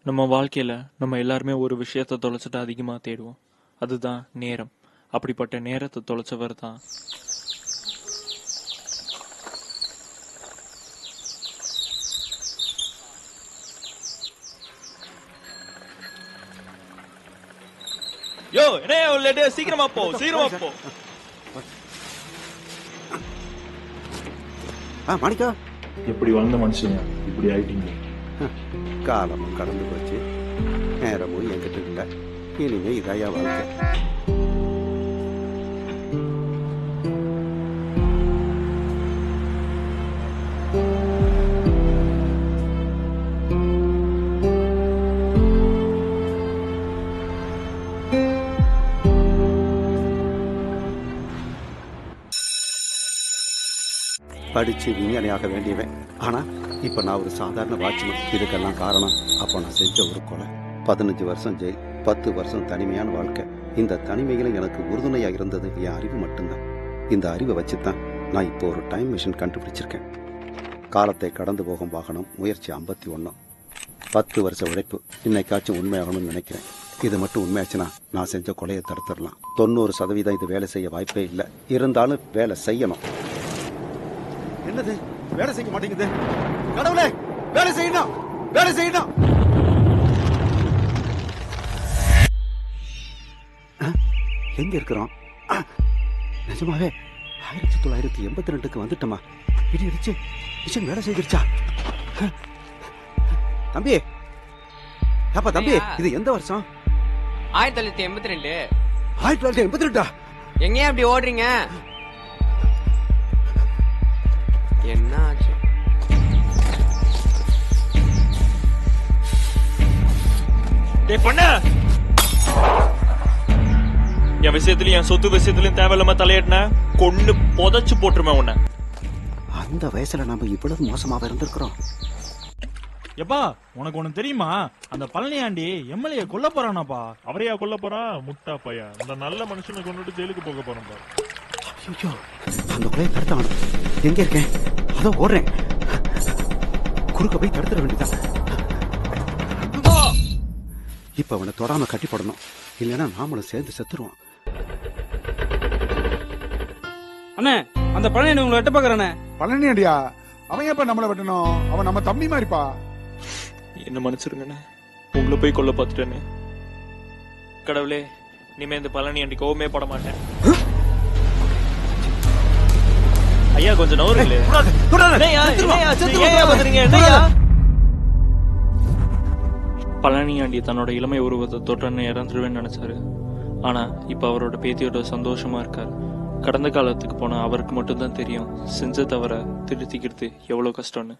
நம்ம வாழ்க்கையில நம்ம எல்லாருமே ஒரு விஷயத்தை தொலைச்சிட்டு அதிகமாக தேடுவோம். அதுதான் நேரம். அப்படிப்பட்ட நேரத்தை தொலைச்சவர் தான் யோ என்ன சீக்கிரமா போ சீக்கிரமா போ. மாணிக்கா, எப்படி வளர்ந்த மனுஷங்க இப்படி ஆயிட்டீங்க. காலமும் கடந்து போச்சு, நேரமும் என்கிட்ட இல்லை. இனிமே இதாயா வாழ்க்கை. படிச்சு விஞ்ஞானியாக வேண்டியவன். ஆனா இப்ப நான் ஒரு சாதாரண வாட்ச்மேன். இதுக்கெல்லாம் காரணம் அப்ப நான் செஞ்ச ஒரு கொலை. 15 வருஷம் ஜெயில், 10 வருஷம் தனிமையான வாழ்க்கை. இந்த தனிமையில எனக்கு உறுதுணையா இருந்தது என் அறிவு மட்டும்தான். இந்த அறிவை வச்சுதான் நான் இப்போ ஒரு டைம் மிஷின் கண்டுபிடிச்சிருக்கேன். காலத்தை கடந்து போகும் வாகனம் முயற்சி 51. 10 வருஷ உழைப்பு இன்னைக்காச்சும் உண்மையாகணும்னு நினைக்கிறேன். இது மட்டும் உண்மையாச்சுன்னா நான் செஞ்ச கொலையை தடுத்துடலாம். 90% இது வேலை செய்ய வாய்ப்பே இல்லை. இருந்தாலும் வேலை செய்யணும். என்னது வேலை செய்ய மாட்டேங்குது? கடவுளே, வேலை செய்யணும், வேலை செய்யணும். எங்க இருக்கிறோம்? நிஜமாவே 1982க்கு வந்துட்டோமா? இடி அடிச்சு மிஷன் வேலை செய்திருச்சா? தம்பி, அப்பா தம்பி, இது எந்த வருஷம்? 1982. 1982? எங்கேயும் அப்படி ஓடுறீங்க? என்ன ஆச்சு? என் விஷயத்துலயும் என் சொத்து விஷயத்துலயும் தேவையில்லாம தலையிட்டன கொண்டு புதைச்சு போட்டுருமே உன்ன. அந்த வயசுல நம்ம இவ்வளவு மோசமாக இருந்திருக்கிறோம். எப்பா, உனக்கு ஒண்ணு தெரியுமா? அந்த பழனியாண்டி எம்எல்ஏ கொல்ல போறானாப்பா. அவரையா கொல்ல போறான்? முட்டா பையன். அந்த நல்ல மனுஷனை கொண்டுட்டு ஜெயிலுக்கு போக போறான். ஐயோ, அந்த கொலையை தடுத்தான். எங்க இருக்கேன்? அதோ ஓடுறேன். குறுக்க போய் தடுத்துட வேண்டியதான். இப்ப அவனை தொடாம கட்டி போடணும், இல்லைன்னா நாமளும் சேர்ந்து செத்துருவோம். அண்ணே, அந்த பழனி உங்களை வெட்ட பாக்குறானே. பழனி அடியா? அவன் எப்ப நம்மளை வெட்டணும்? அவன் நம்ம தம்பி மாதிரிப்பா. என்ன மன்னிச்சிருங்கண்ணே, உங்களை போய் கொல்ல பார்த்துட்டேன்னு. கடவுளே, இனிமே இந்த பழனி அண்டி கோவமே பட மாட்டேன். ஐயா கொஞ்சம் நவருங்களே. பழனி ஆண்டி தன்னோட இளமை உருவத்தை தொட்டன்னு இறந்துருவேன்னு நினைச்சாரு. ஆனா இப்ப அவரோட பேத்தியோட சந்தோஷமா இருக்காரு. கடந்த காலத்துக்கு போனா அவருக்கு மட்டும்தான் தெரியும் செஞ்ச தவிர திருத்திக்கிறது எவ்வளவு கஷ்டம்னு.